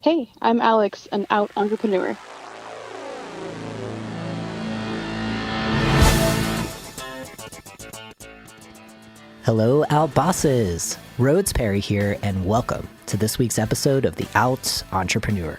Hey, I'm Alex, an out entrepreneur. Hello, Out Bosses! Rhodes Perry here, and welcome to this week's episode of The Out Entrepreneur,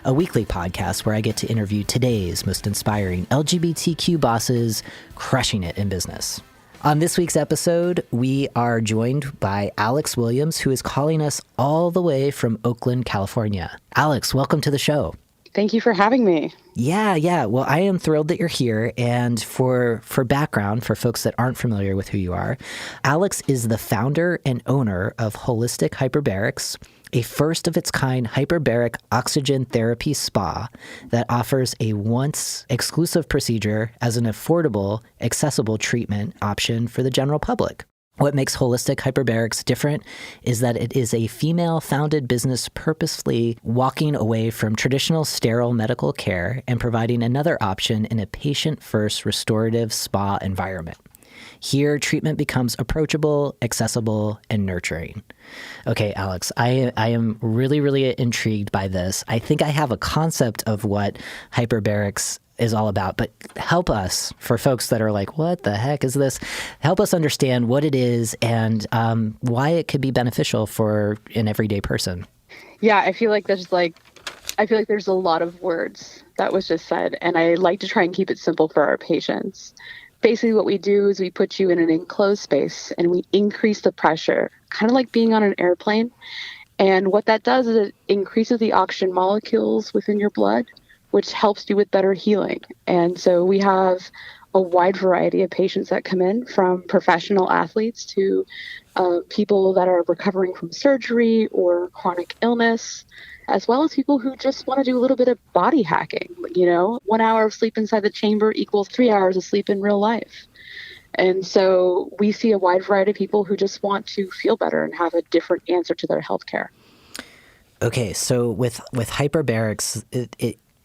a weekly podcast where I get to interview today's most inspiring LGBTQ bosses crushing it in business. On this week's episode, we are joined by Alex Williams, who is calling us all the way from Oakland, California. Alex, welcome to the show. Thank you for having me. Yeah. Well, I am thrilled that you're here. And for background, for folks that aren't familiar with who you are, Alex is the founder and owner of Holistic Hyperbarics, a first-of-its-kind hyperbaric oxygen therapy spa that offers a once-exclusive procedure as an affordable, accessible treatment option for the general public. What makes Holistic Hyperbarics different is that it is a female-founded business purposefully walking away from traditional sterile medical care and providing another option in a patient-first restorative spa environment. Here, treatment becomes approachable, accessible, and nurturing. Okay, Alex, I am really intrigued by this. I think I have a concept of what hyperbarics is all about, but help us, for folks that are like, what the heck is this? Help us understand what it is and why it could be beneficial for an everyday person. Yeah, I feel like there's a lot of words that was just said, and I like to try and keep it simple for our patients. Basically, what we do is we put you in an enclosed space and we increase the pressure, kind of like being on an airplane. And what that does is it increases the oxygen molecules within your blood, which helps you with better healing. And so we have a wide variety of patients that come in, from professional athletes to people that are recovering from surgery or chronic illness, as well as people who just want to do a little bit of body hacking. 1 hour of sleep inside the chamber equals 3 hours of sleep in real life. And so we see a wide variety of people who just want to feel better and have a different answer to their healthcare. Okay, so with hyperbarics,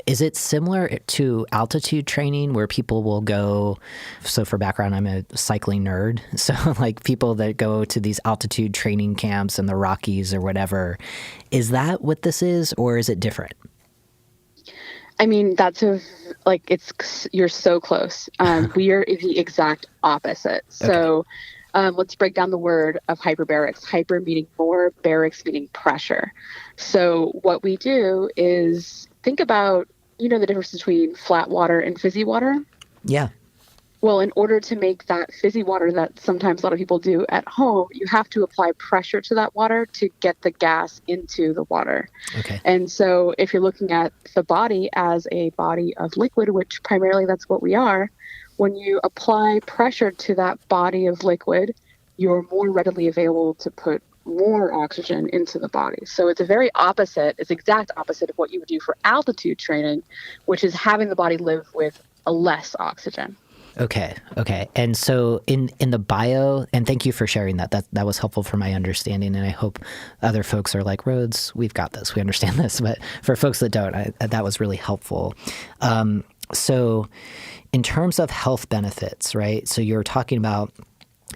is it similar to altitude training where people will go? So for background, I'm a cycling nerd. So like people that go to these altitude training camps in the Rockies or whatever, is that what this is, or is it different? I mean, you're so close. We are the exact opposite. So let's break down the word of hyperbarics. Hyper meaning more, barics meaning pressure. So what we do is think about, the difference between flat water and fizzy water? Yeah. Well, in order to make that fizzy water that sometimes a lot of people do at home, you have to apply pressure to that water to get the gas into the water. Okay. And so if you're looking at the body as a body of liquid, which primarily that's what we are, when you apply pressure to that body of liquid, you're more readily available to put more oxygen into the body. So it's exact opposite of what you would do for altitude training, which is having the body live with a less oxygen. Okay. And so in the bio, and thank you for sharing that. That was helpful for my understanding, and I hope other folks are like, Rhodes, we've got this, we understand this. But for folks that don't, that was really helpful. So in terms of health benefits, right? So you're talking about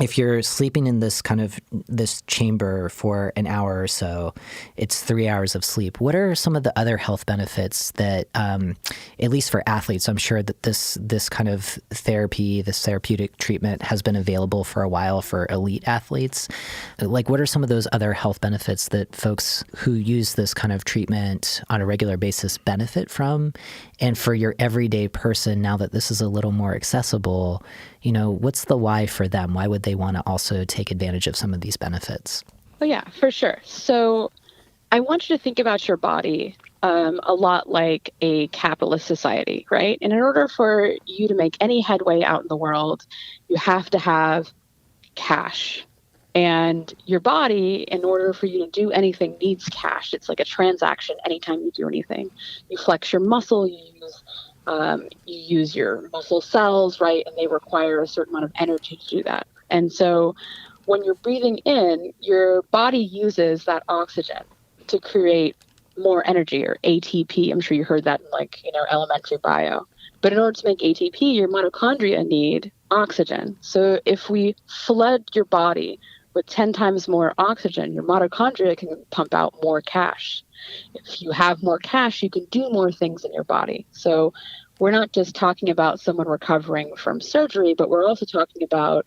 if you're sleeping in this chamber for an hour or so, it's 3 hours of sleep. What are some of the other health benefits that, at least for athletes, I'm sure that this kind of therapy, this therapeutic treatment has been available for a while for elite athletes. Like, what are some of those other health benefits that folks who use this kind of treatment on a regular basis benefit from? And for your everyday person, now that this is a little more accessible, what's the why for them? Why would they want to also take advantage of some of these benefits? Oh, yeah, for sure. So I want you to think about your body a lot like a capitalist society, right? And in order for you to make any headway out in the world, you have to have cash. And your body, in order for you to do anything, needs cash. It's like a transaction anytime you do anything. You flex your muscle, you use your muscle cells, right? And they require a certain amount of energy to do that. And so when you're breathing in, your body uses that oxygen to create more energy, or ATP. I'm sure you heard that in elementary bio. But in order to make ATP, your mitochondria need oxygen. So if we flood your body with 10 times more oxygen, your mitochondria can pump out more cash. If you have more cash, you can do more things in your body. So we're not just talking about someone recovering from surgery, but we're also talking about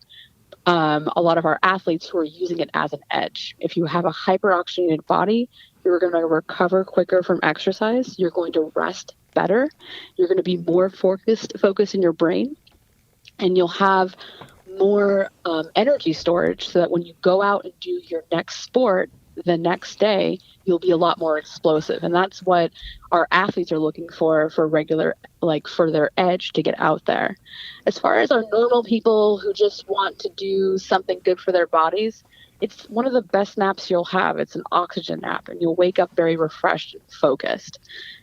a lot of our athletes who are using it as an edge. If you have a hyperoxygenated body, you're going to recover quicker from exercise. You're going to rest better. You're going to be more focused in your brain, and you'll have more energy storage so that when you go out and do your next sport the next day, you'll be a lot more explosive. And that's what our athletes are looking for regular, like for their edge to get out there. As far as our normal people who just want to do something good for their bodies, it's one of the best naps you'll have. It's an oxygen nap, and you'll wake up very refreshed and focused.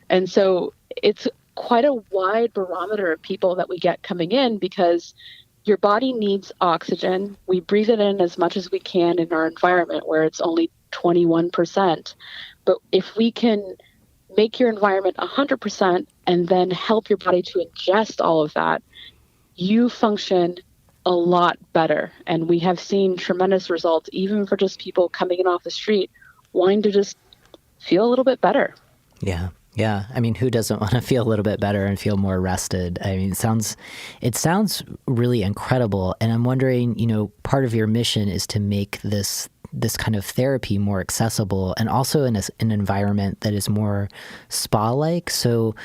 And so it's quite a wide barometer of people that we get coming in, because your body needs oxygen. We breathe it in as much as we can in our environment where it's only 21%. But if we can make your environment 100% and then help your body to ingest all of that, you function a lot better. And we have seen tremendous results, even for just people coming in off the street wanting to just feel a little bit better. Yeah. Yeah. I mean, who doesn't want to feel a little bit better and feel more rested? I mean, it sounds really incredible. And I'm wondering, part of your mission is to make this kind of therapy more accessible, and also in an environment that is more spa-like. So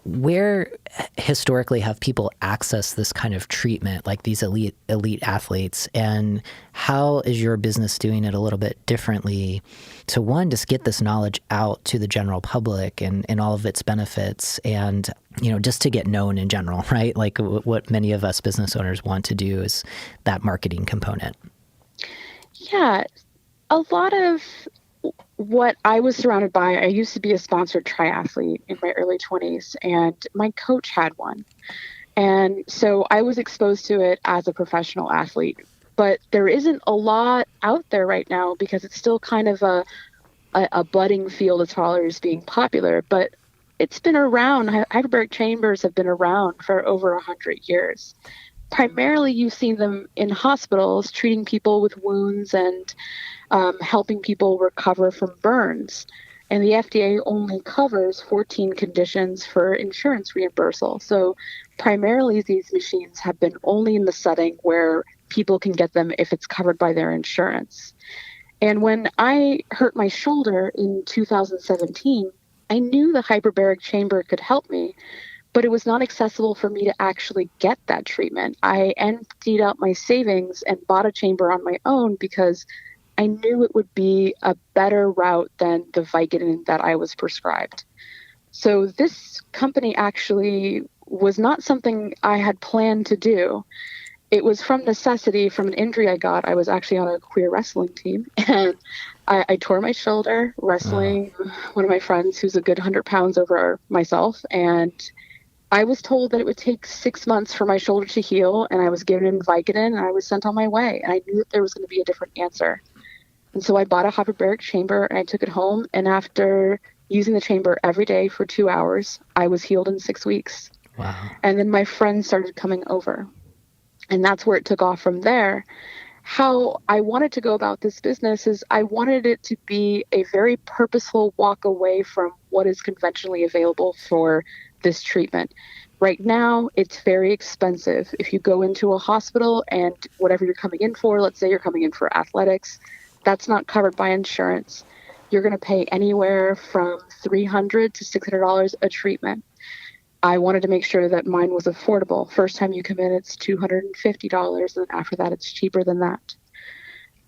where historically have people accessed this kind of treatment, like these elite athletes, and how is your business doing it a little bit differently to, one, just get this knowledge out to the general public and all of its benefits, and just to get known in general, right? Like what many of us business owners want to do is that marketing component. Yeah, a lot of what I was surrounded by, I used to be a sponsored triathlete in my early 20s, and my coach had one. And so I was exposed to it as a professional athlete. But there isn't a lot out there right now because it's still kind of a budding field as far as being popular. But it's been around. Hyperbaric chambers have been around for over 100 years. Primarily, you've seen them in hospitals treating people with wounds and helping people recover from burns. And the FDA only covers 14 conditions for insurance reimbursal. So primarily, these machines have been only in the setting where people can get them if it's covered by their insurance. And when I hurt my shoulder in 2017, I knew the hyperbaric chamber could help me, but it was not accessible for me to actually get that treatment. I emptied out my savings and bought a chamber on my own because I knew it would be a better route than the Vicodin that I was prescribed. So this company actually was not something I had planned to do. It was from necessity, from an injury I got. I was actually on a queer wrestling team, and I tore my shoulder wrestling one of my friends who's a good 100 pounds over myself, and I was told that it would take 6 months for my shoulder to heal, and I was given Vicodin, and I was sent on my way, and I knew that there was going to be a different answer. And so I bought a hyperbaric chamber, and I took it home, and after using the chamber every day for 2 hours, I was healed in 6 weeks. Wow. And then my friends started coming over, and that's where it took off from there. How I wanted to go about this business is I wanted it to be a very purposeful walk away from what is conventionally available for this treatment. Right now, it's very expensive. If you go into a hospital and whatever you're coming in for, let's say you're coming in for athletics, that's not covered by insurance. You're going to pay anywhere from $300 to $600 a treatment. I wanted to make sure that mine was affordable. First time you come in, it's $250, and after that, it's cheaper than that.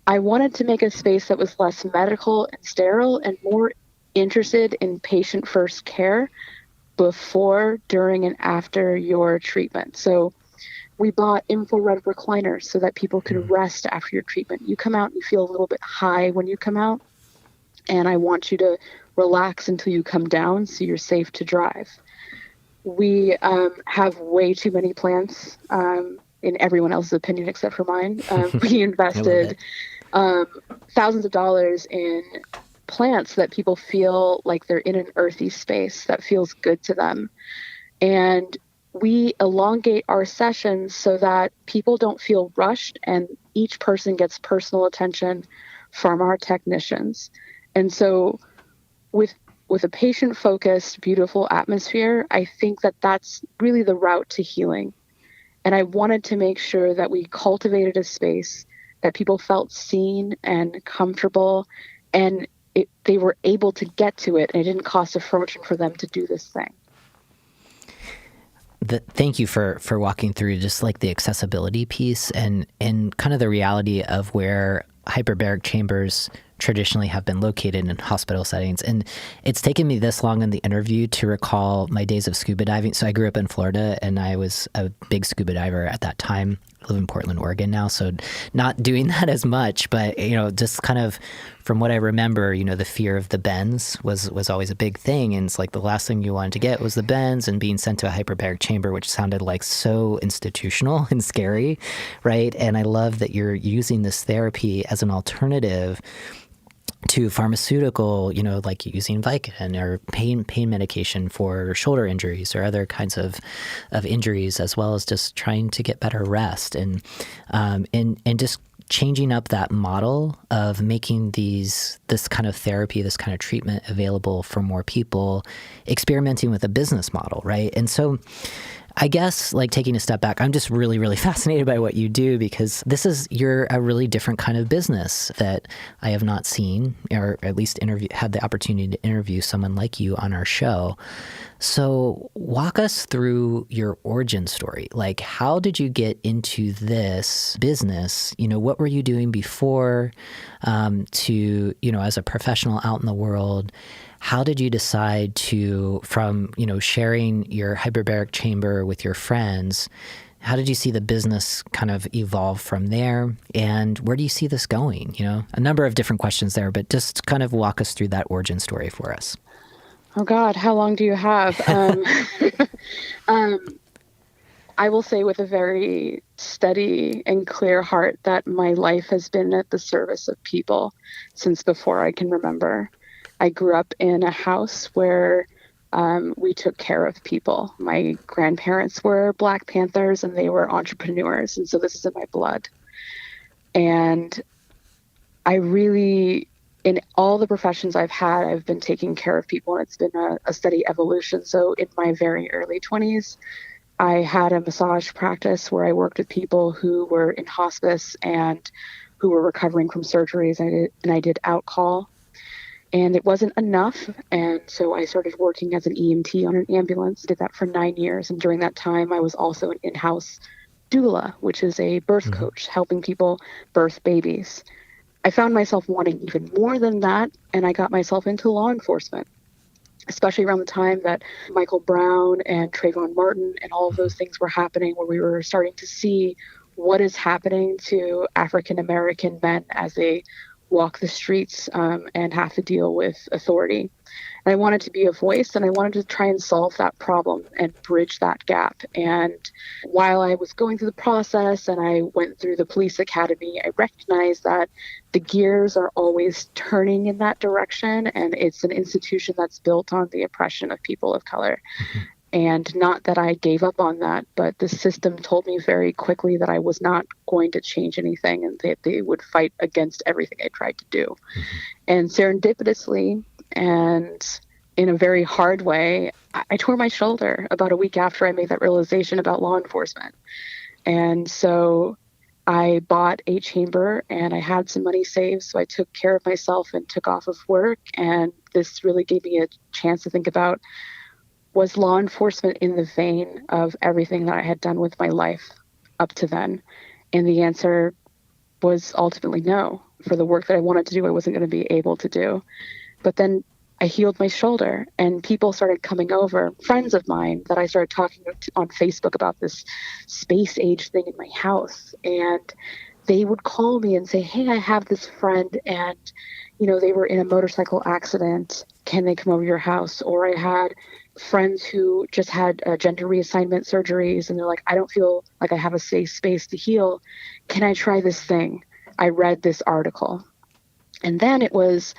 I wanted to make a space that was less medical and sterile and more interested in patient-first care before, during, and after your treatment. So we bought infrared recliners so that people could rest after your treatment. You come out, you feel a little bit high when you come out, and I want you to relax until you come down so you're safe to drive. We have way too many plants, in everyone else's opinion except for mine. We invested thousands of dollars in plants so that people feel like they're in an earthy space that feels good to them. And we elongate our sessions so that people don't feel rushed and each person gets personal attention from our technicians. And so with a patient-focused, beautiful atmosphere, I think that that's really the route to healing. And I wanted to make sure that we cultivated a space that people felt seen and comfortable, and they were able to get to it, and it didn't cost a fortune for them to do this thing. Thank you for walking through just like the accessibility piece and kind of the reality of where hyperbaric chambers traditionally have been located in hospital settings. And it's taken me this long in the interview to recall my days of scuba diving. So I grew up in Florida and I was a big scuba diver at that time. I live in Portland, Oregon now, so not doing that as much, but just kind of from what I remember, the fear of the bends was always a big thing. And it's like the last thing you wanted to get was the bends and being sent to a hyperbaric chamber, which sounded like so institutional and scary, right? And I love that you're using this therapy as an alternative to pharmaceutical, like using Vicodin or pain medication for shoulder injuries or other kinds of injuries, as well as just trying to get better rest and just changing up that model of making this kind of therapy, this kind of treatment available for more people, experimenting with a business model, right? And so I guess, like, taking a step back, I'm just really, really fascinated by what you do, because you're a really different kind of business that I have not seen, or at least had the opportunity to interview someone like you on our show. So walk us through your origin story. Like, how did you get into this business? What were you doing before as a professional out in the world? How did you decide to, from, sharing your hyperbaric chamber with your friends, how did you see the business kind of evolve from there? And where do you see this going? A number of different questions there, but just kind of walk us through that origin story for us. Oh God, how long do you have? I will say with a very steady and clear heart that my life has been at the service of people since before I can remember. I grew up in a house where we took care of people. My grandparents were Black Panthers and they were entrepreneurs. And so this is in my blood. And I really, in all the professions I've had, I've been taking care of people, and it's been a steady evolution. So in my very early 20s, I had a massage practice where I worked with people who were in hospice and who were recovering from surgeries. I did out-call. And it wasn't enough. And so I started working as an EMT on an ambulance, did that for 9 years. And during that time, I was also an in-house doula, which is a birth coach, helping people birth babies. I found myself wanting even more than that. And I got myself into law enforcement, especially around the time that Michael Brown and Trayvon Martin and all of those things were happening, where we were starting to see what is happening to African-American men as they walk the streets and have to deal with authority. And I wanted to be a voice, and I wanted to try and solve that problem and bridge that gap. And while I was going through the process and I went through the police academy, I recognized that the gears are always turning in that direction, and it's an institution that's built on the oppression of people of color. And not that I gave up on that, but the system told me very quickly that I was not going to change anything, and that they would fight against everything I tried to do. And serendipitously, and in a very hard way, I tore my shoulder about a week after I made that realization about law enforcement. And so I bought a chamber, and I had some money saved, so I took care of myself and took off of work. And this really gave me a chance to think about, was law enforcement in the vein of everything that I had done with my life up to then? And the answer was ultimately no. For the work that I wanted to do, I wasn't going to be able to do. But then I healed my shoulder, and people started coming over, friends of mine that I started talking to on Facebook about this space age thing in my house. And they would call me and say, hey, I have this friend, and they were in a motorcycle accident. Can they come over to your house? Or I had friends who just had gender reassignment surgeries, and they're like, I don't feel like I have a safe space to heal. Can I try this thing? I read this article. And then it was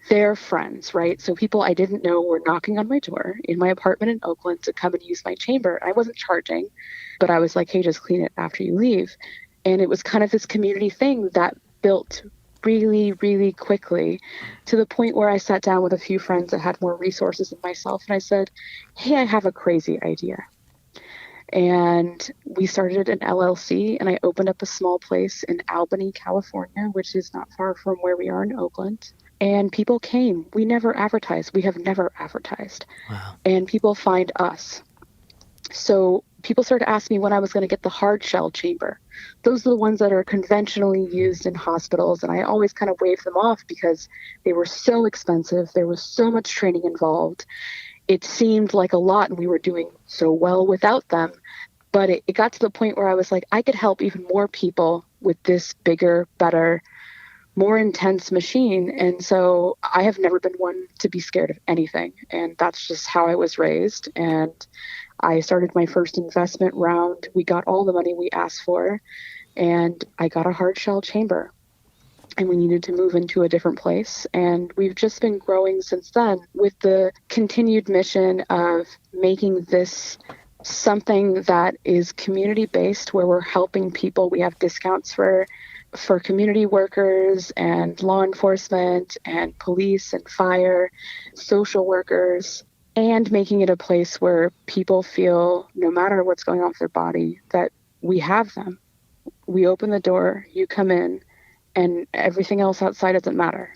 Their friends, right? So people I didn't know were knocking on my door in my apartment in Oakland to come and use my chamber. I wasn't charging, but I was like, hey, just clean it after you leave. And it was kind of this community thing that built really, really quickly to the point where I sat down with a few friends that had more resources than myself. And I said, hey, I have a crazy idea. And we started an LLC, and I opened up a small place in Albany, California, which is not far from where we are in Oakland. And people came. We never advertised. We have never advertised. Wow. And people find us. So people started asking me when I was going to get the hard shell chamber. Those are the ones that are conventionally used in hospitals. And I always kind of waved them off because they were so expensive. There was so much training involved. It seemed like a lot, and we were doing so well without them. But it got to the point where I was like, I could help even more people with this bigger, better, more intense machine. And so I have never been one to be scared of anything. And that's just how I was raised. And I started my first investment round. We got all the money we asked for, and I got a hard shell chamber. And we needed to move into a different place. And we've just been growing since then with the continued mission of making this something that is community-based, where we're helping people. We have discounts for community workers and law enforcement and police and fire, social workers, and making it a place where people feel, no matter what's going on with their body, that we have them. We open the door, you come in, and everything else outside doesn't matter.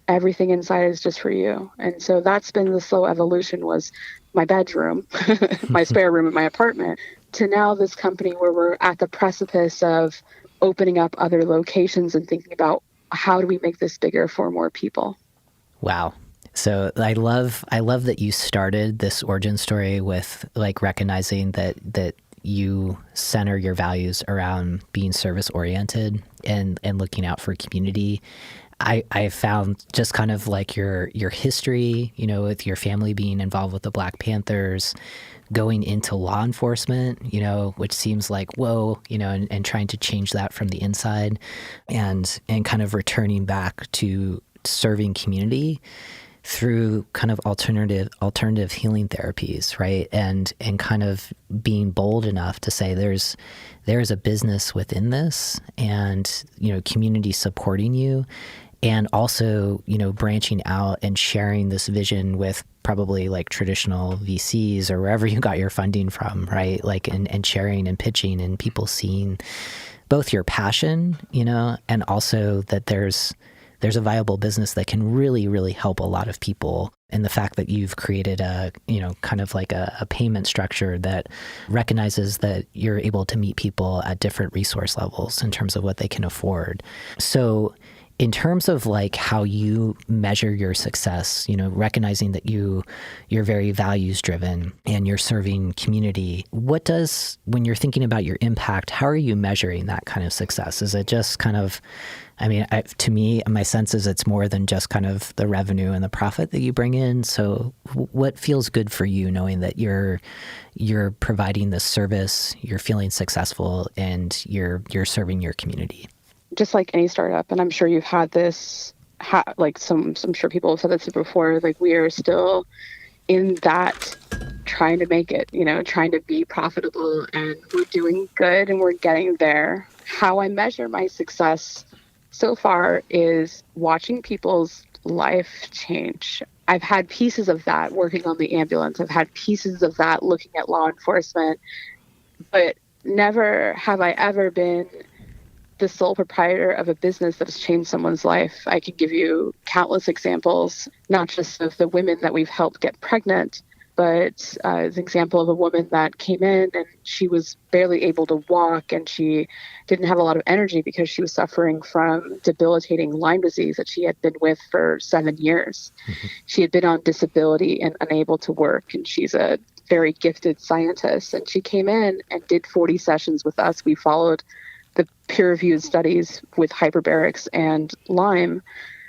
Everything inside is just for you. And so that's been the slow evolution, was my bedroom, my spare room in my apartment, to now this company where we're at the precipice of opening up other locations and thinking about how do we make this bigger for more people. Wow. So I love that you started this origin story with like recognizing that you center your values around being service oriented and looking out for community. I found just kind of like your history, you know, with your family being involved with the Black Panthers, going into law enforcement, you know, which seems like, whoa, you know, and trying to change that from the inside, and kind of returning back to serving community through kind of alternative healing therapies, right? And kind of being bold enough to say there's a business within this, and, you know, community supporting you, and also, you know, branching out and sharing this vision with probably like traditional VCs or wherever you got your funding from, right? Like, and sharing and pitching, and people seeing both your passion, you know, and also that there's a viable business that can really, really help a lot of people. And the fact that you've created a, you know, kind of like a payment structure that recognizes that you're able to meet people at different resource levels in terms of what they can afford. So in terms of like how you measure your success, you know, recognizing that you're very values driven and you're serving community, when you're thinking about your impact, how are you measuring that kind of success? Is it just kind of, I mean, to me, my sense is it's more than just kind of the revenue and the profit that you bring in. So what feels good for you, knowing that you're providing this service, you're feeling successful, and you're serving your community? Just like any startup, and I'm sure you've had this, I'm sure people have said this before, like we are still in that trying to make it, you know, trying to be profitable, and we're doing good and we're getting there. How I measure my success so far is watching people's life change. I've had pieces of that working on the ambulance. I've had pieces of that looking at law enforcement, but never have I ever been the sole proprietor of a business that has changed someone's life. I could give you countless examples, not just of the women that we've helped get pregnant, but an example of a woman that came in and she was barely able to walk, and she didn't have a lot of energy because she was suffering from debilitating Lyme disease that she had been with for 7 years. Mm-hmm. She had been on disability and unable to work, and she's a very gifted scientist. And she came in and did 40 sessions with us. We followed the peer-reviewed studies with hyperbarics and Lyme.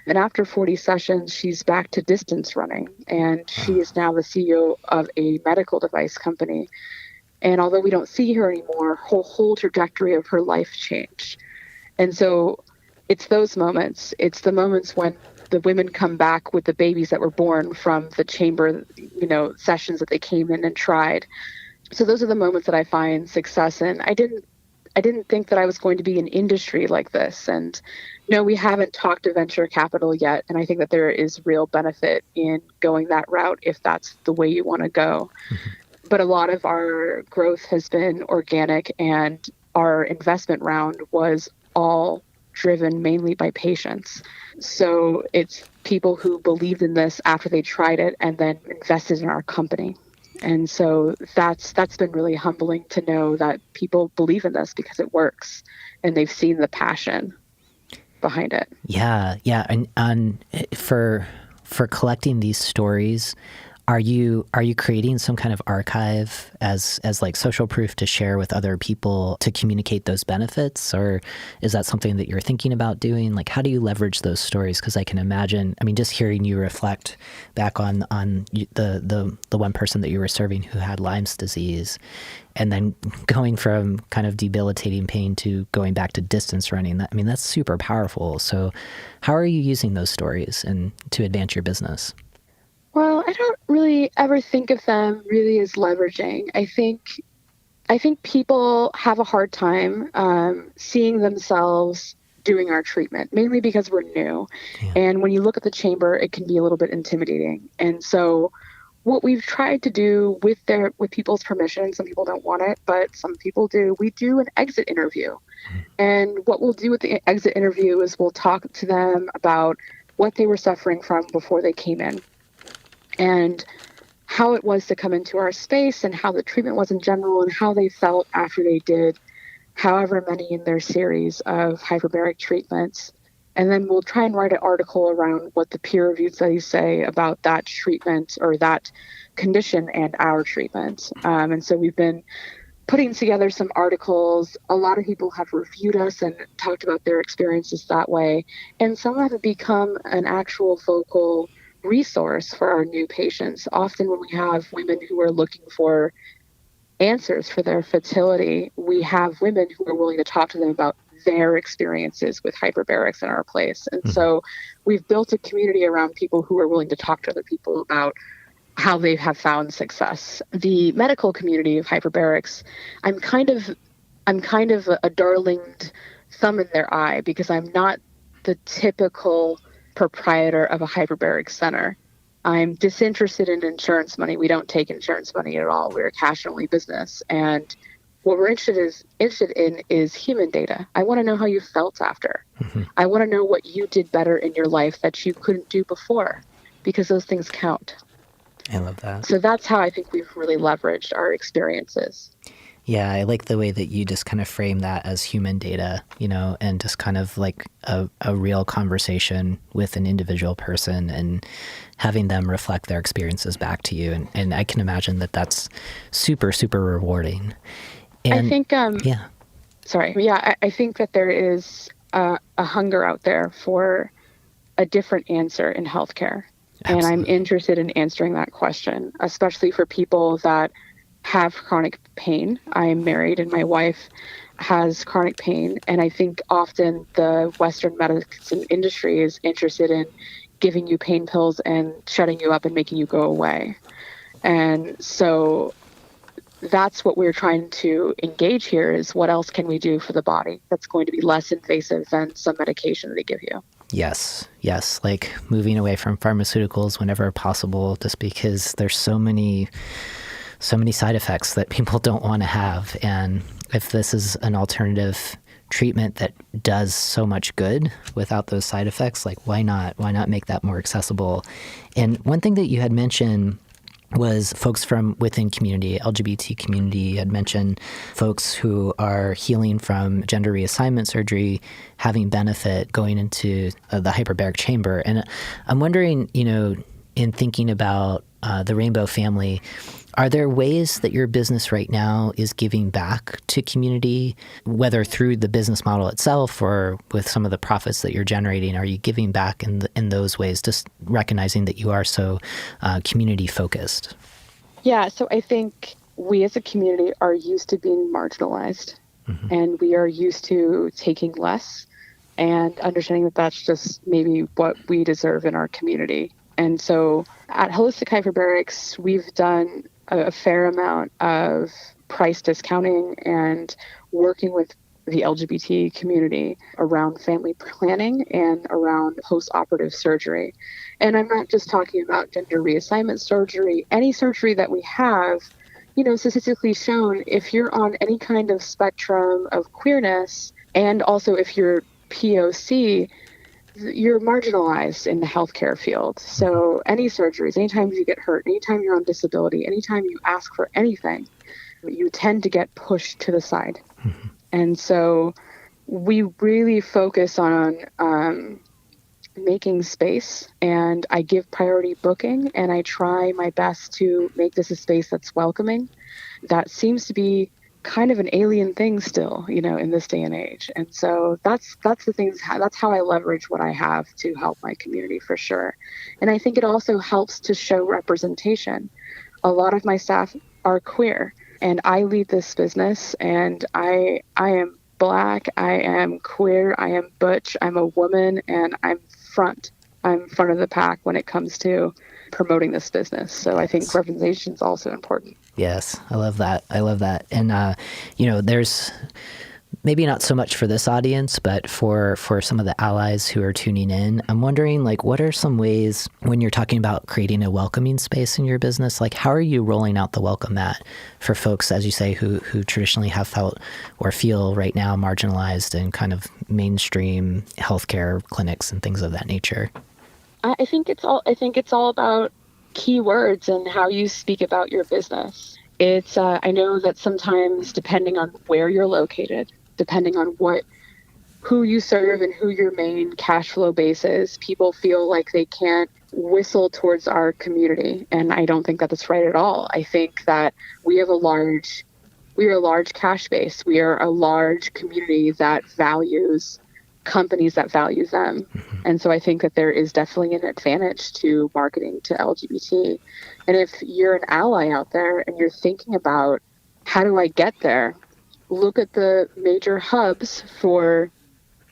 And after 40 sessions, she's back to distance running. And she is now the CEO of a medical device company. And although we don't see her anymore, her whole trajectory of her life changed. And so it's those moments. It's the moments when the women come back with the babies that were born from the chamber, sessions that they came in and tried. So those are the moments that I find success in. I didn't think that I was going to be an industry like this. And no, we haven't talked to venture capital yet. And I think that there is real benefit in going that route if that's the way you want to go. But a lot of our growth has been organic, and our investment round was all driven mainly by patients. So it's people who believed in this after they tried it and then invested in our company. And so that's been really humbling to know that people believe in this because it works and they've seen the passion behind it. Yeah, yeah. And for collecting these stories, are you creating some kind of archive as like social proof to share with other people to communicate those benefits? Or is that something that you're thinking about doing? Like, how do you leverage those stories? Because I can imagine, I mean, just hearing you reflect back on the one person that you were serving who had Lyme's disease, and then going from kind of debilitating pain to going back to distance running, that's super powerful. So how are you using those stories and to advance your business? Well, I don't really ever think of them really as leveraging. I think people have a hard time seeing themselves doing our treatment, mainly because we're new. Yeah. And when you look at the chamber, it can be a little bit intimidating. And so what we've tried to do with people's permission, some people don't want it, but some people do, we do an exit interview. And what we'll do with the exit interview is we'll talk to them about what they were suffering from before they came in, and how it was to come into our space, and how the treatment was in general, and how they felt after they did however many in their series of hyperbaric treatments. And then we'll try and write an article around what the peer-reviewed studies say about that treatment or that condition and our treatment. And so we've been putting together some articles. A lot of people have reviewed us and talked about their experiences that way. And some have become an actual vocal resource for our new patients. Often when we have women who are looking for answers for their fertility, we have women who are willing to talk to them about their experiences with hyperbarics in our place. And so we've built a community around people who are willing to talk to other people about how they have found success. The medical community of hyperbarics, I'm kind of a darlinged thumb in their eye, because I'm not the typical proprietor of a hyperbaric center. I'm disinterested in insurance money. We don't take insurance money at all. We're a cash-only business. And what we're interested in is human data. I want to know how you felt after. I want to know what you did better in your life that you couldn't do before, because those things count. I love that. So that's how I think we've really leveraged our experiences. Yeah, I like the way that you just kind of frame that as human data, and just kind of like a real conversation with an individual person and having them reflect their experiences back to you. And I can imagine that that's super, super rewarding. And I think, yeah. Sorry. Yeah, I think that there is a hunger out there for a different answer in healthcare. Absolutely. And I'm interested in answering that question, especially for people that have chronic pain. I'm married and my wife has chronic pain. And I think often the Western medicine industry is interested in giving you pain pills and shutting you up and making you go away. And so that's what we're trying to engage here, is what else can we do for the body that's going to be less invasive than some medication that they give you. Yes. Like moving away from pharmaceuticals whenever possible, just because there's so many side effects that people don't want to have. And if this is an alternative treatment that does so much good without those side effects, like why not make that more accessible? And one thing that you had mentioned was folks from within community, LGBT community, had mentioned folks who are healing from gender reassignment surgery, having benefit going into the hyperbaric chamber. And I'm wondering, in thinking about the Rainbow family, are there ways that your business right now is giving back to community, whether through the business model itself or with some of the profits that you're generating? Are you giving back in those ways, just recognizing that you are so community focused? Yeah, so I think we as a community are used to being marginalized, and we are used to taking less and understanding that that's just maybe what we deserve in our community. And so at Holistic Hyperbarics, we've done a fair amount of price discounting and working with the LGBT community around family planning and around post-operative surgery. And I'm not just talking about gender reassignment surgery, any surgery that we have, statistically shown, if you're on any kind of spectrum of queerness, and also if you're POC, you're marginalized in the healthcare field. So any surgeries, anytime you get hurt, anytime you're on disability, anytime you ask for anything, you tend to get pushed to the side. Mm-hmm. And so we really focus on making space, and I give priority booking, and I try my best to make this a space that's welcoming. That seems to be kind of an alien thing still, in this day and age. And so that's the things, that's how I leverage what I have to help my community for sure. And I think it also helps to show representation. A lot of my staff are queer, and I lead this business, and I am Black, I am queer, I am butch, I'm a woman, and I'm front of the pack when it comes to promoting this business. So I think representation is also important. Yes, I love that. And, there's maybe not so much for this audience, but for some of the allies who are tuning in, I'm wondering, what are some ways when you're talking about creating a welcoming space in your business, how are you rolling out the welcome mat for folks, as you say, who traditionally have felt or feel right now marginalized in kind of mainstream healthcare clinics and things of that nature? I think it's all about keywords and how you speak about your business. It's I know that sometimes, depending on where you're located, depending on who you serve and who your main cash flow base is, people feel like they can't whistle towards our community. And I don't think that that's right at all. I think that we are a large cash base. We are a large community that values companies that value them. Mm-hmm. And so I think that there is definitely an advantage to marketing to LGBT. And if you're an ally out there and you're thinking about, how do I get there? Look at the major hubs for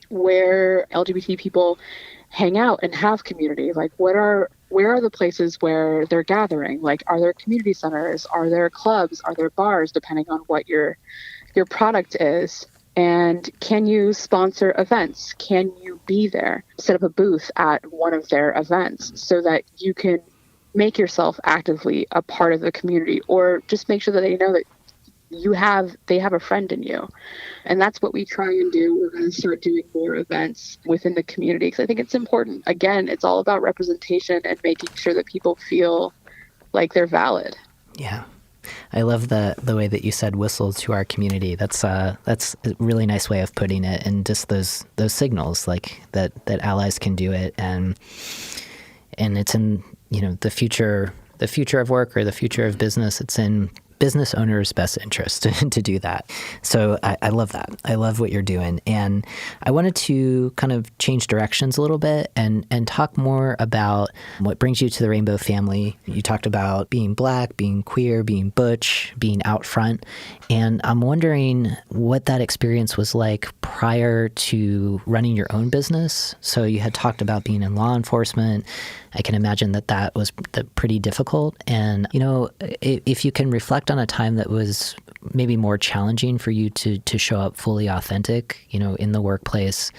where LGBT people hang out and have community. Where are the places where they're gathering? Are there community centers? Are there clubs? Are there bars, depending on what your product is? And can you sponsor events? Can you be there? Set up a booth at one of their events so that you can make yourself actively a part of the community, or just make sure that they know that they have a friend in you. And that's what we try and do. We're going to start doing more events within the community because I think it's important. Again, it's all about representation and making sure that people feel like they're valid. Yeah. I love the way that you said whistle to our community. That's a really nice way of putting it, and just those signals that allies can do it, and it's in the future of work or the future of business. It's in business owners' best interest to do that. So I love that. I love what you're doing. And I wanted to kind of change directions a little bit and talk more about what brings you to the Rainbow family. You talked about being Black, being queer, being butch, being out front. And I'm wondering what that experience was like prior to running your own business. So you had talked about being in law enforcement. I can imagine that was pretty difficult. And, if you can reflect on a time that was maybe more challenging for you to show up fully authentic, in the workplace,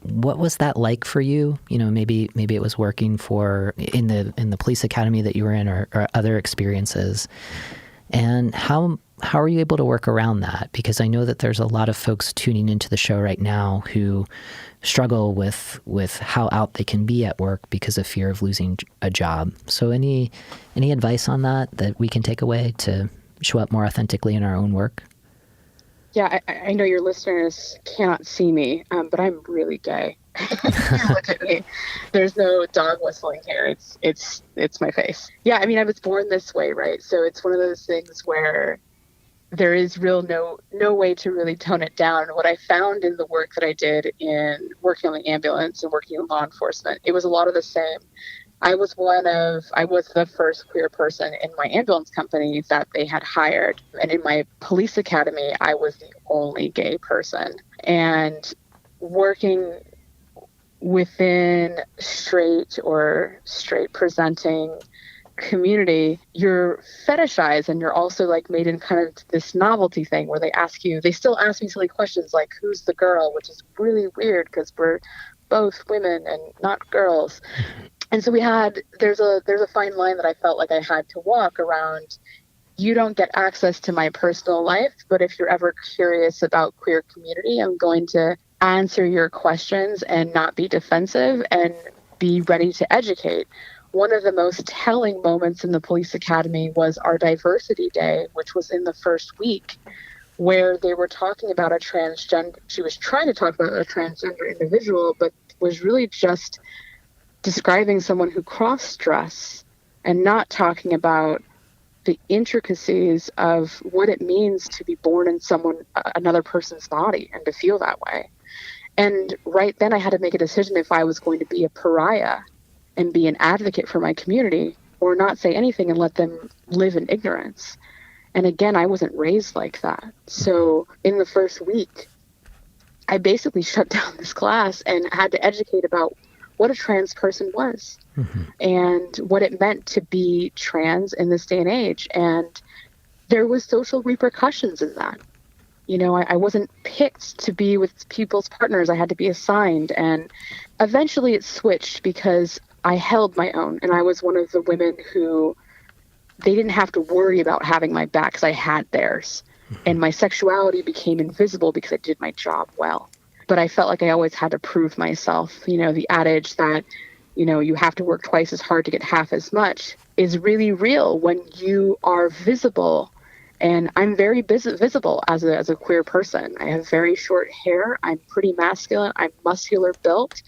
what was that like for you? Maybe it was working in the police academy that you were in, or other experiences. And how are you able to work around that? Because I know that there's a lot of folks tuning into the show right now who struggle with how out they can be at work because of fear of losing a job. So any advice on that we can take away to show up more authentically in our own work? Yeah, I know your listeners cannot see me, but I'm really gay. Look at me. There's no dog whistling here. It's my face. Yeah, I mean, I was born this way, right? So it's one of those things where there is no way to really tone it down. What I found in the work that I did in working on the ambulance and working in law enforcement, it was a lot of the same. I was the first queer person in my ambulance company that they had hired. And in my police academy, I was the only gay person. And working within straight presenting community, you're fetishized and you're also like made in kind of this novelty thing where they still ask me silly questions like, who's the girl, which is really weird because we're both women and not girls. And so there's a fine line that I felt like I had to walk around. You don't get access to my personal life, but if you're ever curious about queer community, I'm going to answer your questions and not be defensive and be ready to educate. One of the most telling moments in the police academy was our diversity day, which was in the first week, where they were talking about she was trying to talk about a transgender individual, but was really just describing someone who cross-dress and not talking about the intricacies of what it means to be born in another person's body and to feel that way. And right then I had to make a decision if I was going to be a pariah and be an advocate for my community or not say anything and let them live in ignorance. And again, I wasn't raised like that. So in the first week, I basically shut down this class and had to educate about what a trans person was and what it meant to be trans in this day and age. And there was social repercussions in that. You know, I wasn't picked to be with people's partners. I had to be assigned. And eventually it switched because I held my own. And I was one of the women who they didn't have to worry about having my back because I had theirs. And my sexuality became invisible because I did my job well. But I felt like I always had to prove myself. You know, the adage that, you know, you have to work twice as hard to get half as much is really real when you are visible. And I'm very visible as a queer person. I have very short hair. I'm pretty masculine. I'm muscular built.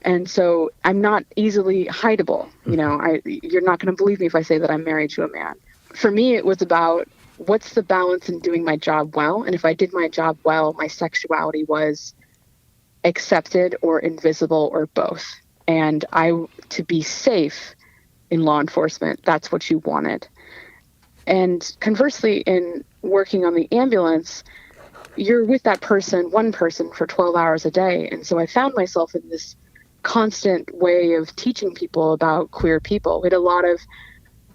And so I'm not easily hideable. You know, you're not going to believe me if I say that I'm married to a man. For me, it was about what's the balance in doing my job well. And if I did my job well, my sexuality was accepted or invisible or both. And to be safe in law enforcement, that's what you wanted. And conversely, in working on the ambulance, you're with that one person for 12 hours a day. And so I found myself in this constant way of teaching people about queer people. We had a lot of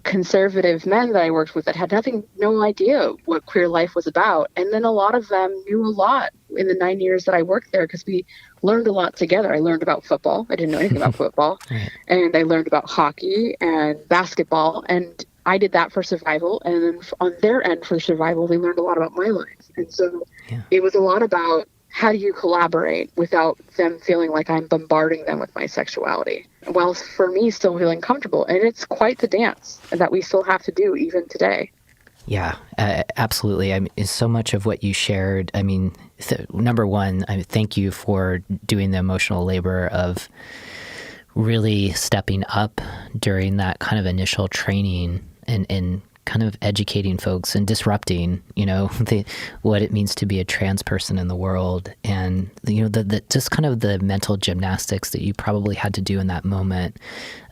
conservative men that I worked with that had no idea what queer life was about. And then a lot of them knew a lot in the 9 years that I worked there because we learned a lot together. I learned about football. I didn't know anything about football. Right. And I learned about hockey and basketball. And I did that for survival. And then on their end for survival, they learned a lot about my life. And so It was a lot about how do you collaborate without them feeling like I'm bombarding them with my sexuality, while for me still feeling comfortable. And it's quite the dance that we still have to do even today. Yeah, absolutely. I mean, so much of what you shared, I mean, number one, thank you for doing the emotional labor of really stepping up during that kind of initial training and kind of educating folks and disrupting, you know, what it means to be a trans person in the world. And, you know, the just kind of the mental gymnastics that you probably had to do in that moment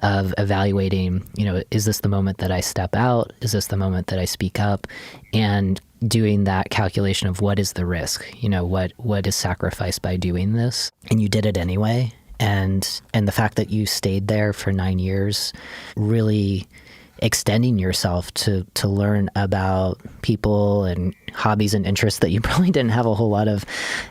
of evaluating, you know, is this the moment that I step out? Is this the moment that I speak up? And doing that calculation of what is the risk? You know, what is sacrificed by doing this? And you did it anyway. And the fact that you stayed there for 9 years really extending yourself to learn about people and hobbies and interests that you probably didn't have a whole lot of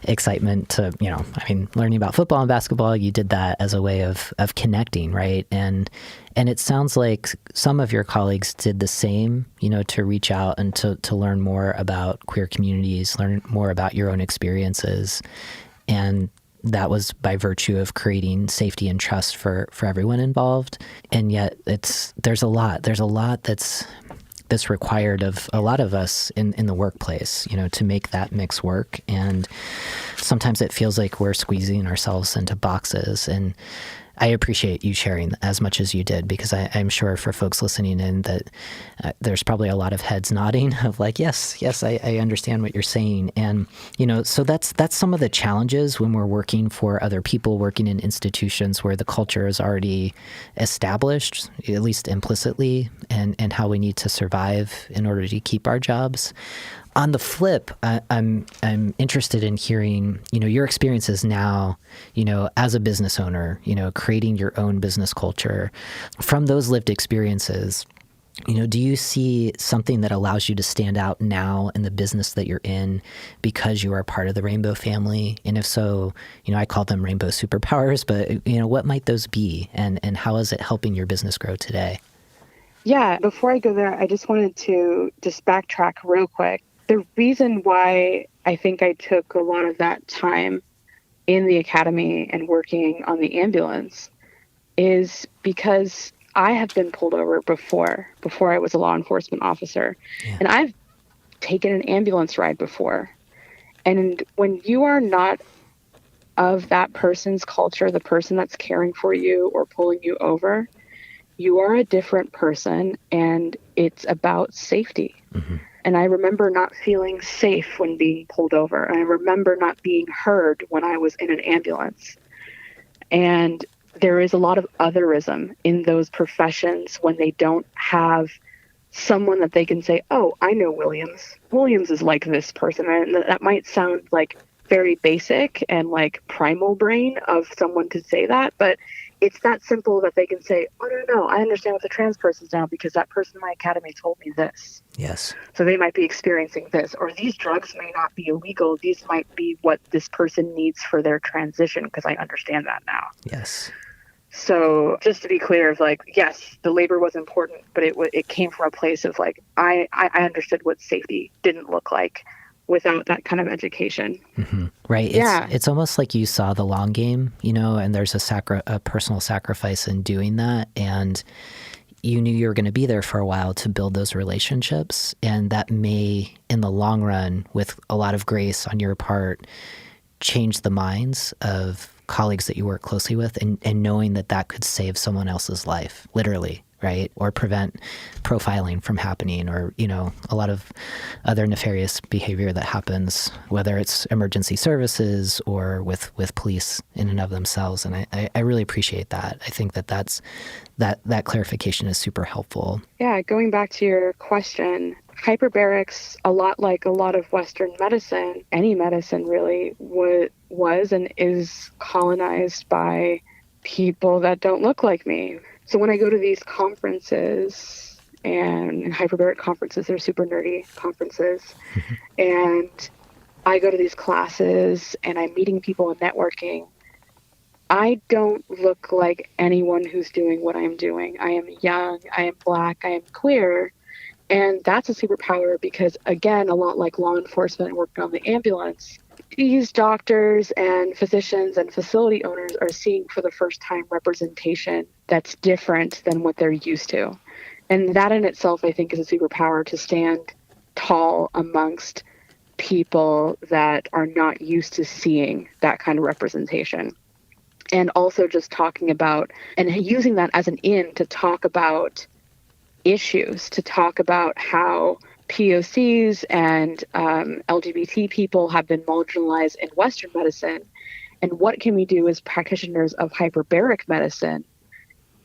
excitement to, you know, I mean, learning about football and basketball, you did that as a way of connecting, right? And it sounds like some of your colleagues did the same, you know, to reach out and to learn more about queer communities, learn more about your own experiences. And that was by virtue of creating safety and trust for everyone involved. And yet there's a lot that's required of a lot of us in the workplace, you know, to make that mix work. And sometimes it feels like we're squeezing ourselves into boxes. And I appreciate you sharing as much as you did, because I'm sure for folks listening in that there's probably a lot of heads nodding of like, yes, I understand what you're saying. And, you know, so that's some of the challenges when we're working for other people, working in institutions where the culture is already established, at least implicitly, and how we need to survive in order to keep our jobs. On the flip, I'm interested in hearing, your experiences now, as a business owner, creating your own business culture. From those lived experiences, do you see something that allows you to stand out now in the business that you're in because you are part of the Rainbow family? And if so, I call them Rainbow superpowers, but, what might those be? And how is it helping your business grow today? Yeah, before I go there, I just wanted to just backtrack real quick. The reason why I think I took a lot of that time in the academy and working on the ambulance is because I have been pulled over before I was a law enforcement officer. Yeah. And I've taken an ambulance ride before. And when you are not of that person's culture, the person that's caring for you or pulling you over, you are a different person, and it's about safety. Mm-hmm. And I remember not feeling safe when being pulled over. And I remember not being heard when I was in an ambulance. And there is a lot of otherism in those professions when they don't have someone that they can say, oh, I know Williams. Williams is like this person. And that might sound like very basic and like primal brain of someone to say that, but it's that simple that they can say, oh, no, I understand what the trans person's now because that person in my academy told me this. Yes. So they might be experiencing this, or these drugs may not be illegal. These might be what this person needs for their transition because I understand that now. Yes. So just to be clear, of like, yes, the labor was important, but it came from a place of like, I understood what safety didn't look like without that kind of education. Mm-hmm. Right. It's almost like you saw the long game, and there's a personal sacrifice in doing that. And you knew you were going to be there for a while to build those relationships. And that may, in the long run, with a lot of grace on your part, change the minds of colleagues that you work closely with, and knowing that could save someone else's life, literally, right? Or prevent profiling from happening, or, a lot of other nefarious behavior that happens, whether it's emergency services or with police in and of themselves. And I really appreciate that. I think that clarification is super helpful. Yeah, going back to your question, hyperbarics, a lot like a lot of Western medicine, any medicine really, was and is colonized by people that don't look like me. So when I go to these conferences, and hyperbaric conferences, they're super nerdy conferences, and I go to these classes and I'm meeting people and networking, I don't look like anyone who's doing what I'm doing. I am young, I am Black, I am queer. And that's a superpower because, again, a lot like law enforcement working on the ambulance, these doctors and physicians and facility owners are seeing for the first time representation that's different than what they're used to. And that in itself, I think, is a superpower, to stand tall amongst people that are not used to seeing that kind of representation. And also just talking about and using that as an in to talk about issues, to talk about how POCs and LGBT people have been marginalized in Western medicine, and what can we do as practitioners of hyperbaric medicine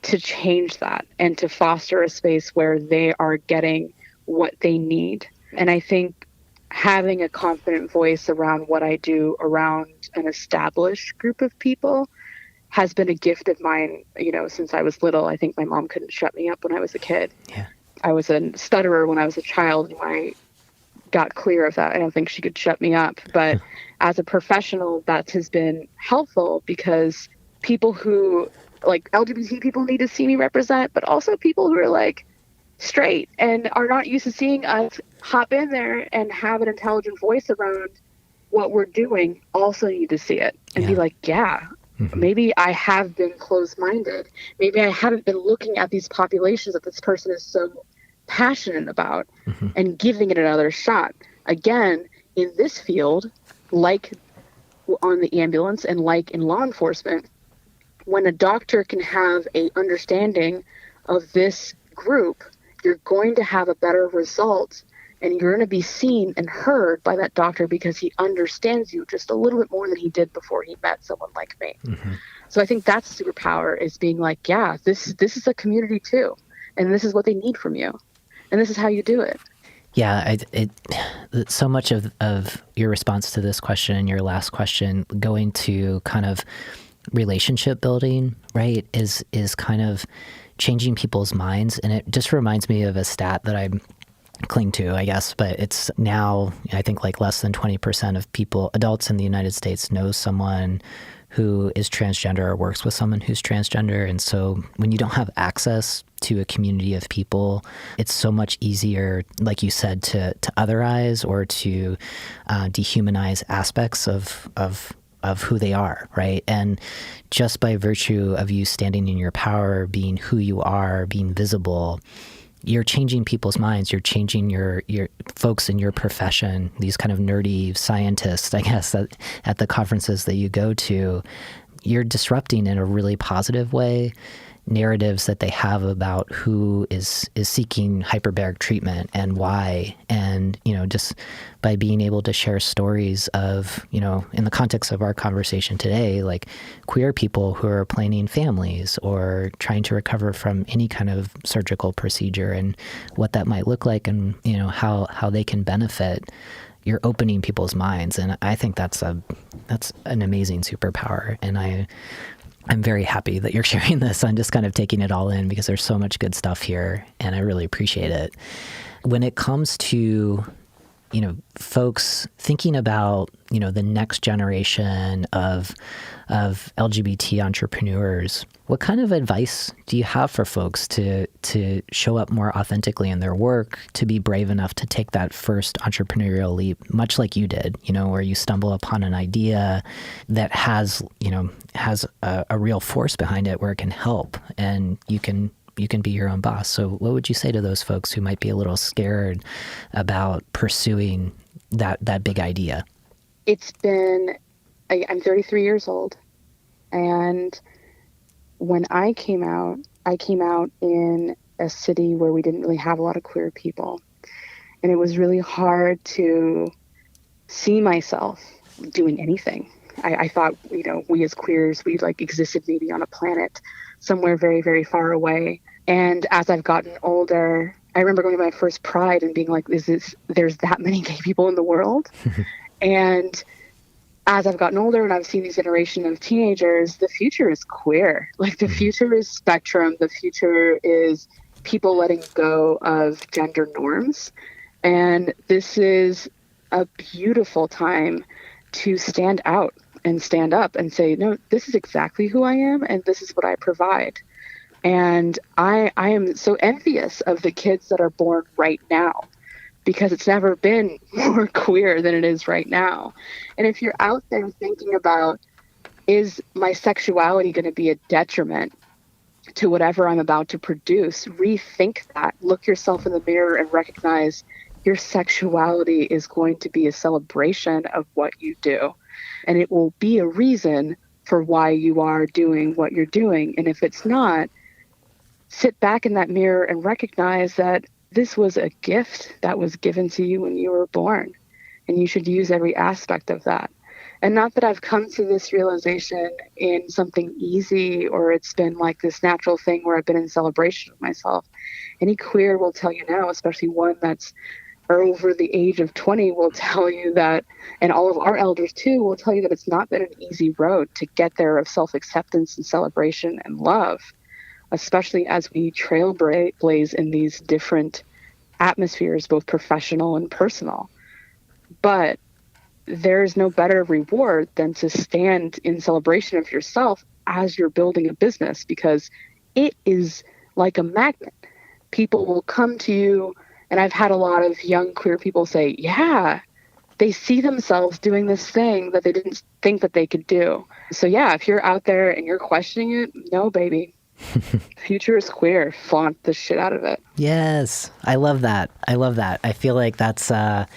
to change that and to foster a space where they are getting what they need. And I think having a confident voice around what I do around an established group of people has been a gift of mine, since I was little. I think my mom couldn't shut me up when I was a kid. Yeah. I was a stutterer when I was a child. When I got clear of that, I don't think she could shut me up. But as a professional, that has been helpful because people who, like LGBT people, need to see me represent, but also people who are like straight and are not used to seeing us hop in there and have an intelligent voice around what we're doing also need to see it and be like, yeah, maybe I have been closed-minded. Maybe I haven't been looking at these populations that this person is so passionate about and giving it another shot. Again, in this field, like on the ambulance and like in law enforcement, when a doctor can have a understanding of this group, you're going to have a better result, and you're going to be seen and heard by that doctor because he understands you just a little bit more than he did before he met someone like me. So I think that's superpower, is being like, yeah, this is a community too, and this is what they need from you, and this is how you do it. Yeah, so much of your response to this question and your last question going to kind of relationship building, right, is kind of changing people's minds. And it just reminds me of a stat that I cling to, I guess, but it's now, I think, like less than 20% of adults in the United States know someone who is transgender or works with someone who's transgender. And so when you don't have access to a community of people, it's so much easier, like you said, to otherize or to dehumanize aspects of who they are, right? And just by virtue of you standing in your power, being who you are, being visible, you're changing people's minds. You're changing your folks in your profession, these kind of nerdy scientists, I guess, that at the conferences that you go to, you're disrupting in a really positive way narratives that they have about who is seeking hyperbaric treatment and why. And, just by being able to share stories of, in the context of our conversation today, like queer people who are planning families or trying to recover from any kind of surgical procedure and what that might look like and, how they can benefit, you're opening people's minds. And I think that's an amazing superpower. And I'm very happy that you're sharing this. I'm just kind of taking it all in because there's so much good stuff here, and I really appreciate it. When it comes to, folks thinking about, the next generation of LGBT entrepreneurs, what kind of advice do you have for folks to show up more authentically in their work, to be brave enough to take that first entrepreneurial leap, much like you did, where you stumble upon an idea that has a real force behind it where it can help and you can be your own boss. So what would you say to those folks who might be a little scared about pursuing that big idea? I'm 33 years old, and when I came out in a city where we didn't really have a lot of queer people. And it was really hard to see myself doing anything. I thought, we as queers, we existed maybe on a planet somewhere very, very far away. And as I've gotten older, I remember going to my first Pride and being like, there's that many gay people in the world? And as I've gotten older and I've seen these generation of teenagers, the future is queer. The future is spectrum. The future is people letting go of gender norms. And this is a beautiful time to stand out and stand up and say, no, this is exactly who I am and this is what I provide. And I am so envious of the kids that are born right now, because it's never been more queer than it is right now. And if you're out there thinking about, is my sexuality going to be a detriment to whatever I'm about to produce, rethink that. Look yourself in the mirror and recognize your sexuality is going to be a celebration of what you do. And it will be a reason for why you are doing what you're doing. And if it's not, sit back in that mirror and recognize that this was a gift that was given to you when you were born, and you should use every aspect of that. And not that I've come to this realization in something easy or it's been like this natural thing where I've been in celebration of myself. Any queer will tell you now, especially one that's over the age of 20, will tell you that, and all of our elders too will tell you that it's not been an easy road to get there of self-acceptance and celebration and love, especially as we trailblaze in these different atmospheres, both professional and personal. But there's no better reward than to stand in celebration of yourself as you're building a business, because it is like a magnet. People will come to you, and I've had a lot of young queer people say, yeah, they see themselves doing this thing that they didn't think that they could do. So yeah, if you're out there and you're questioning it, no, baby. Future is queer. Flaunt the shit out of it. Yes. I love that. I feel like that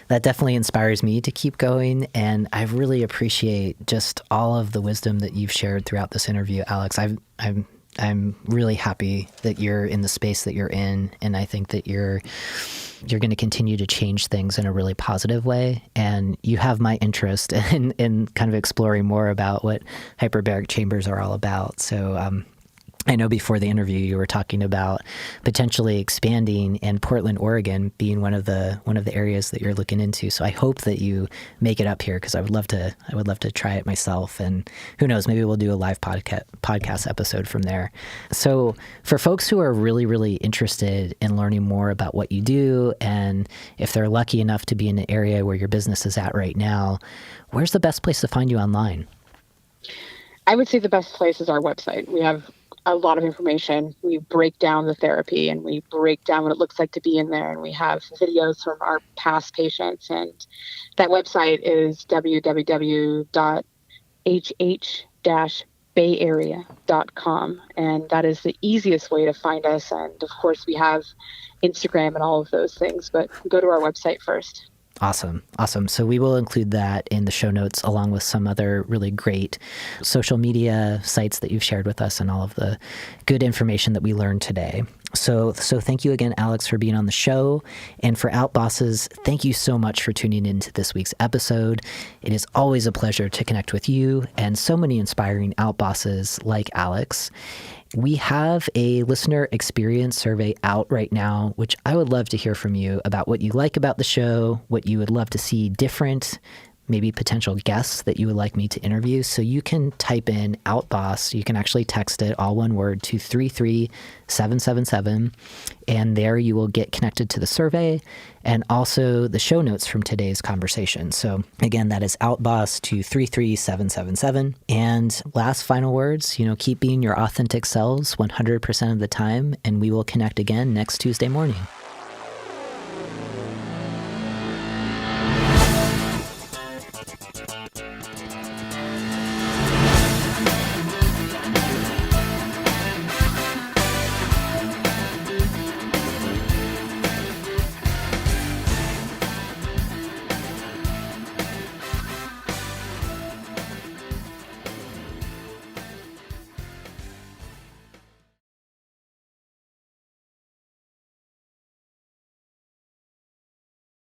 definitely inspires me to keep going. And I really appreciate just all of the wisdom that you've shared throughout this interview, Alex. I'm really happy that you're in the space that you're in. And I think that you're going to continue to change things in a really positive way. And you have my interest in kind of exploring more about what hyperbaric chambers are all about. So, I know before the interview you were talking about potentially expanding, and Portland, Oregon being one of the areas that you're looking into. So I hope that you make it up here, because I would love to try it myself. And who knows, maybe we'll do a live podcast episode from there. So for folks who are really, really interested in learning more about what you do, and if they're lucky enough to be in an area where your business is at right now, where's the best place to find you online? I would say the best place is our website. We have a lot of information. We break down the therapy and we break down what it looks like to be in there. And we have videos from our past patients. And that website is www.hh-bayarea.com. And that is the easiest way to find us. And of course, we have Instagram and all of those things, but go to our website first. Awesome. So we will include that in the show notes, along with some other really great social media sites that you've shared with us and all of the good information that we learned today. So thank you again, Alex, for being on the show. And for Outbosses, thank you so much for tuning into this week's episode. It is always a pleasure to connect with you and so many inspiring outbosses like Alex. We have a listener experience survey out right now, which I would love to hear from you about what you like about the show, what you would love to see different, maybe potential guests that you would like me to interview. So you can type in Outboss. You can actually text it, all one word, to 33777. And there you will get connected to the survey and also the show notes from today's conversation. So again, that is Outboss to 33777. And last final words, keep being your authentic selves 100% of the time. And we will connect again next Tuesday morning.